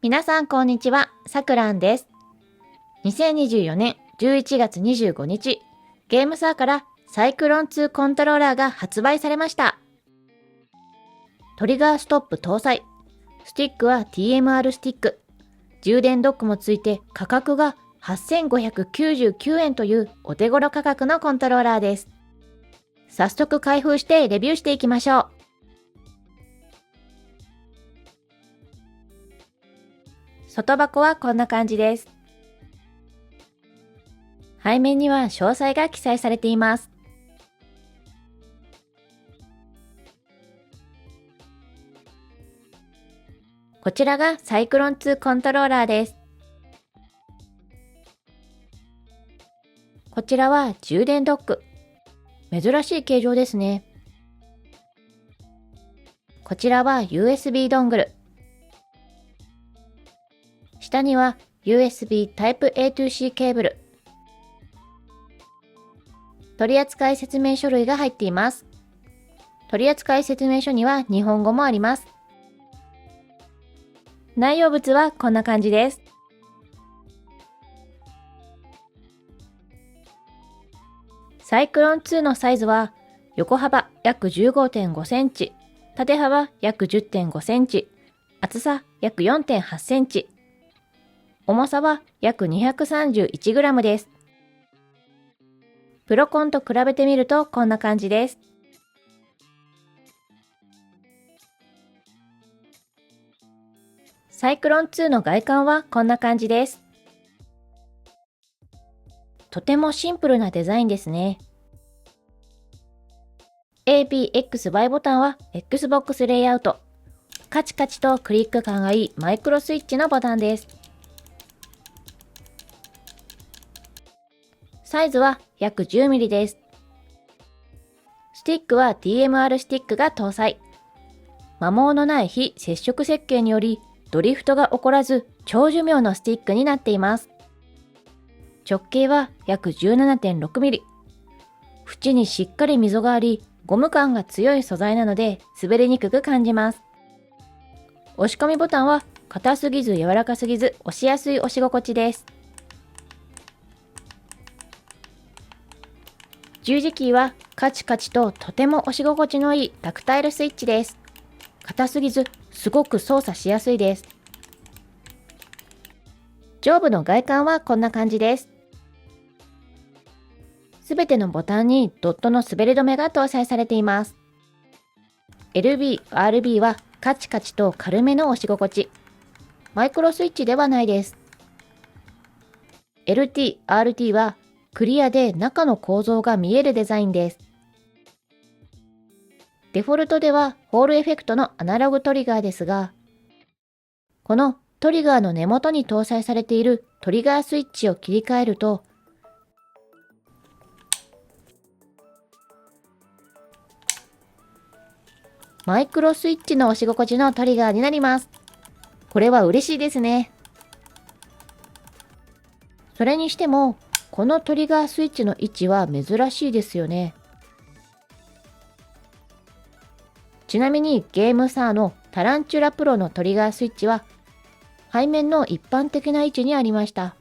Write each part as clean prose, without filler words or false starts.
皆さんこんにちは、さくらんです。2024年11月25日、ゲームサーからサイクロン2コントローラーが発売されました。トリガーストップ搭載。スティックは TMR スティック。充電ドックもついて価格が8599円というお手頃価格のコントローラーです。早速開封してレビューしていきましょう。外箱はこんな感じです。背面には詳細が記載されています。こちらがサイクロン2コントローラーです。こちらは充電ドック。珍しい形状ですね。こちらは USB ドングル。下には USB Type-A to C ケーブル。取扱説明書類が入っています。取扱説明書には日本語もあります。内容物はこんな感じです。サイクロン2のサイズは横幅約 15.5 センチ、縦幅約 10.5 センチ、厚さ約 4.8 センチ、重さは約 231グラムです。プロコンと比べてみるとこんな感じです。サイクロン2の外観はこんな感じです。とてもシンプルなデザインですね。ABXY ボタンは Xbox レイアウト。カチカチとクリック感がいいマイクロスイッチのボタンです。サイズは約 10mm です。スティックは TMR スティックが搭載。摩耗のない非接触設計によりドリフトが起こらず長寿命のスティックになっています。直径は約 17.6mm。縁にしっかり溝があり、ゴム感が強い素材なので滑りにくく感じます。押し込みボタンは硬すぎず柔らかすぎず押しやすい押し心地です。十字キーはカチカチととても押し心地のいいタクタイルスイッチです。硬すぎずすごく操作しやすいです。上部の外観はこんな感じです。すべてのボタンにドットの滑り止めが搭載されています。LB、RB はカチカチと軽めの押し心地。マイクロスイッチではないです。LT、RT はクリアで中の構造が見えるデザインです。デフォルトではホールエフェクトのアナログトリガーですが、このトリガーの根元に搭載されているトリガースイッチを切り替えると、マイクロスイッチの押し心地のトリガーになります。これは嬉しいですね。それにしても、このトリガースイッチの位置は珍しいですよね。ちなみにゲームサーのタランチュラプロのトリガースイッチは背面の一般的な位置にありました。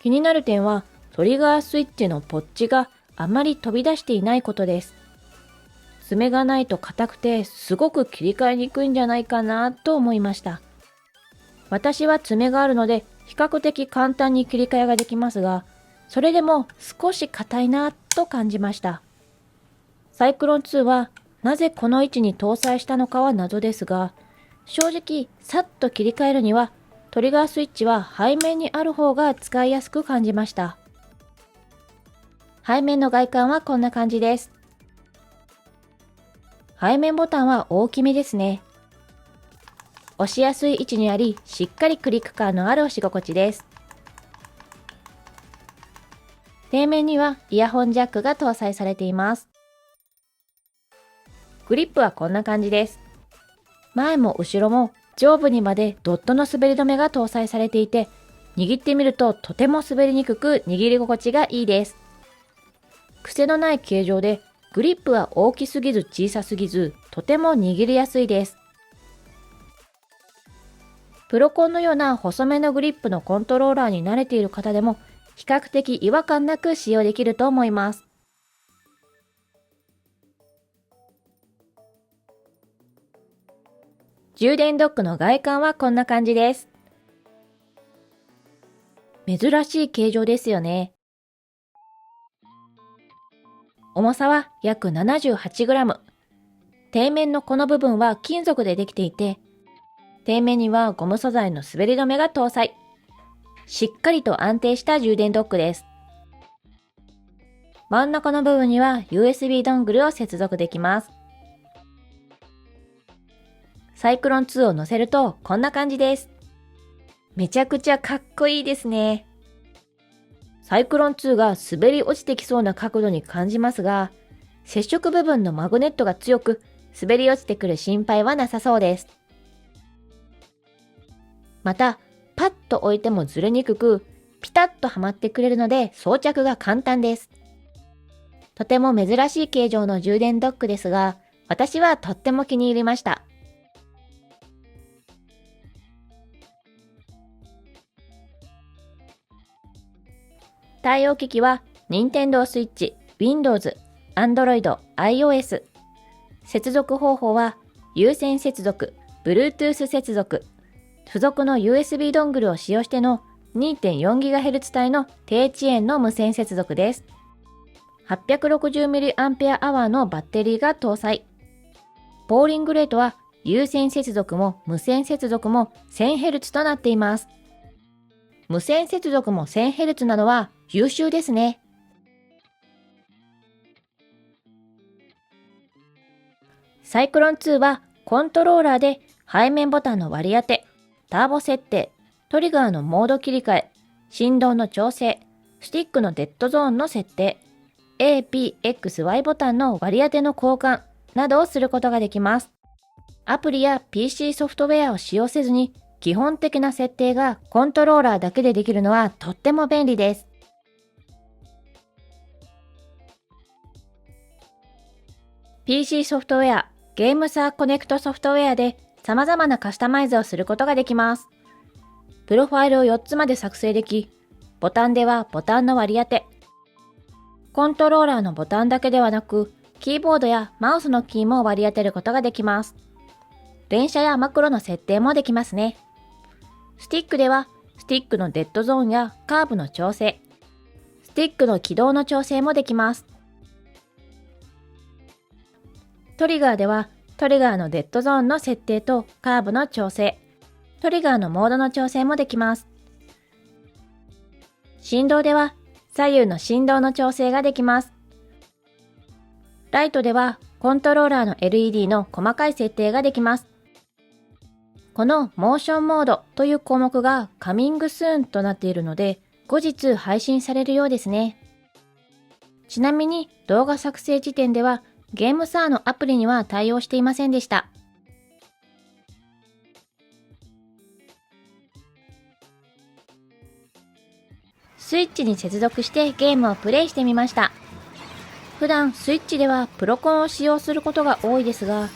気になる点はトリガースイッチのポッチがあまり飛び出していないことです。爪がないと硬くてすごく切り替えにくいんじゃないかなと思いました。私は爪があるので比較的簡単に切り替えができますが、それでも少し硬いなと感じました。サイクロン2はなぜこの位置に搭載したのかは謎ですが、正直さっと切り替えるにはトリガースイッチは背面にある方が使いやすく感じました。背面の外観はこんな感じです。背面ボタンは大きめですね。押しやすい位置にあり、しっかりクリック感のある押し心地です。底面にはイヤホンジャックが搭載されています。グリップはこんな感じです。前も後ろも上部にまでドットの滑り止めが搭載されていて、握ってみるととても滑りにくく握り心地がいいです。癖のない形状でグリップは大きすぎず小さすぎず、とても握りやすいです。プロコンのような細めのグリップのコントローラーに慣れている方でも、比較的違和感なく使用できると思います。充電ドックの外観はこんな感じです。珍しい形状ですよね。重さは約 78g。底面のこの部分は金属でできていて、底面にはゴム素材の滑り止めが搭載。しっかりと安定した充電ドックです。真ん中の部分には USB ドングルを接続できます。サイクロン2を乗せるとこんな感じです。めちゃくちゃかっこいいですね。サイクロン2が滑り落ちてきそうな角度に感じますが、接触部分のマグネットが強く、滑り落ちてくる心配はなさそうです。また、パッと置いてもずれにくく、ピタッとはまってくれるので装着が簡単です。とても珍しい形状の充電ドックですが、私はとっても気に入りました。対応機器は Nintendo Switch、Windows、Android、iOS。接続方法は有線接続、Bluetooth 接続、付属の USB ドングルを使用しての 2.4GHz 帯の低遅延の無線接続です。860mAh のバッテリーが搭載。ポーリングレートは有線接続も無線接続も 1000Hz となっています。無線接続も 1000Hz なのは優秀ですね。サイクロン2はコントローラーで背面ボタンの割り当て、ターボ設定、トリガーのモード切り替え、振動の調整、スティックのデッドゾーンの設定、A、B、X、Y ボタンの割り当ての交換などをすることができます。アプリや PC ソフトウェアを使用せずに基本的な設定がコントローラーだけでできるのはとっても便利です。PC ソフトウェア、ゲームサーコネクトソフトウェアで様々なカスタマイズをすることができます。プロファイルを4つまで作成でき、ボタンではボタンの割り当て、コントローラーのボタンだけではなく、キーボードやマウスのキーも割り当てることができます。連射やマクロの設定もできますね。スティックでは、スティックのデッドゾーンやカーブの調整、スティックの軌道の調整もできます。トリガーでは、トリガーのデッドゾーンの設定とカーブの調整、トリガーのモードの調整もできます。振動では、左右の振動の調整ができます。ライトでは、コントローラーの LED の細かい設定ができます。このモーションモードという項目がカミングスーンとなっているので、後日配信されるようですね。ちなみに動画作成時点ではゲームサーのアプリには対応していませんでした。スイッチに接続してゲームをプレイしてみました。普段スイッチではプロコンを使用することが多いですが、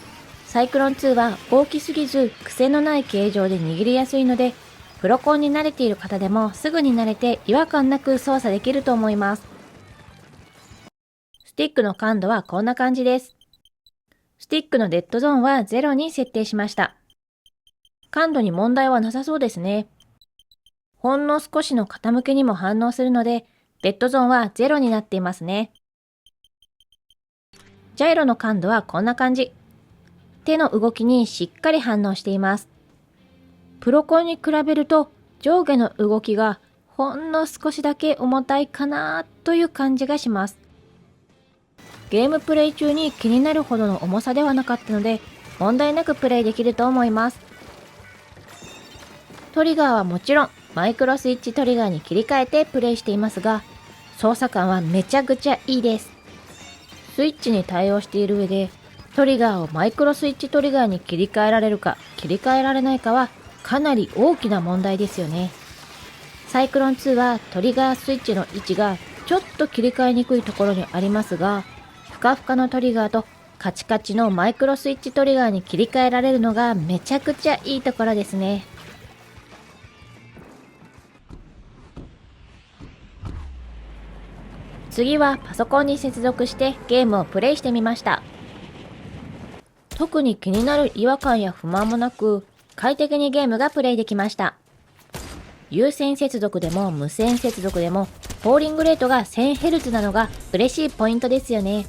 サイクロン2は大きすぎず癖のない形状で握りやすいので、プロコンに慣れている方でもすぐに慣れて違和感なく操作できると思います。スティックの感度はこんな感じです。スティックのデッドゾーンは0に設定しました。感度に問題はなさそうですね。ほんの少しの傾きにも反応するので、デッドゾーンは0になっていますね。ジャイロの感度はこんな感じ。手の動きにしっかり反応しています。プロコンに比べると上下の動きがほんの少しだけ重たいかなという感じがします。ゲームプレイ中に気になるほどの重さではなかったので、問題なくプレイできると思います。トリガーはもちろんマイクロスイッチトリガーに切り替えてプレイしていますが、操作感はめちゃくちゃいいです。スイッチに対応している上で、トリガーをマイクロスイッチトリガーに切り替えられるか切り替えられないかはかなり大きな問題ですよね。サイクロン2はトリガースイッチの位置がちょっと切り替えにくいところにありますが、ふかふかのトリガーとカチカチのマイクロスイッチトリガーに切り替えられるのがめちゃくちゃいいところですね。次はパソコンに接続してゲームをプレイしてみました。特に気になる違和感や不満もなく、快適にゲームがプレイできました。有線接続でも無線接続でもポーリングレートが 1000Hz なのが嬉しいポイントですよね。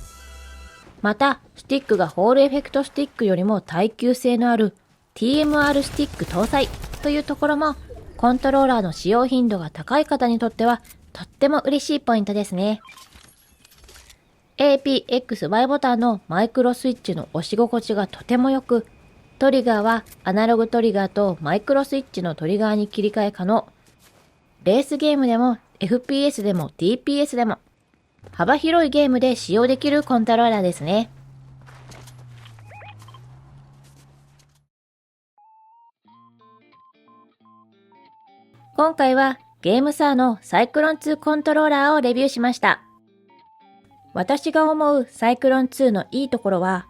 また、スティックがホールエフェクトスティックよりも耐久性のある TMR スティック搭載というところも、コントローラーの使用頻度が高い方にとってはとっても嬉しいポイントですね。APXY ボタンのマイクロスイッチの押し心地がとても良く、トリガーはアナログトリガーとマイクロスイッチのトリガーに切り替え可能。レースゲームでも FPS でも TPS でも幅広いゲームで使用できるコントローラーですね。今回はゲームサーのサイクロン2コントローラーをレビューしました。私が思うサイクロン2のいいところは、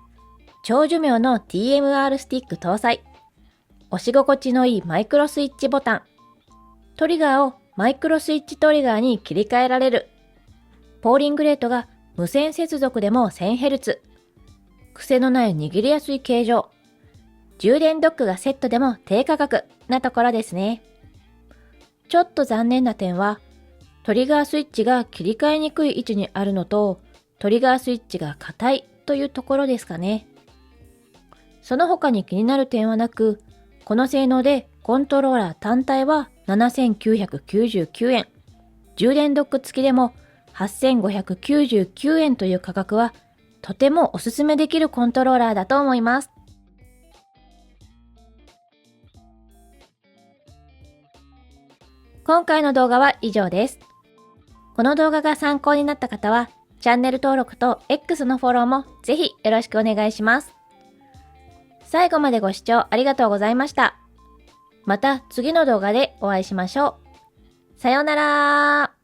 長寿命の TMR スティック搭載、押し心地のいいマイクロスイッチボタン、トリガーをマイクロスイッチトリガーに切り替えられる、ポーリングレートが無線接続でも 1000Hz、癖のない握りやすい形状、充電ドックがセットでも低価格なところですね。ちょっと残念な点は、トリガースイッチが切り替えにくい位置にあるのと、トリガースイッチが硬いというところですかね。その他に気になる点はなく、この性能でコントローラー単体は7999円、充電ドック付きでも8599円という価格はとてもおすすめできるコントローラーだと思います。今回の動画は以上です。この動画が参考になった方はチャンネル登録と X のフォローもぜひよろしくお願いします。最後までご視聴ありがとうございました。また次の動画でお会いしましょう。さようなら。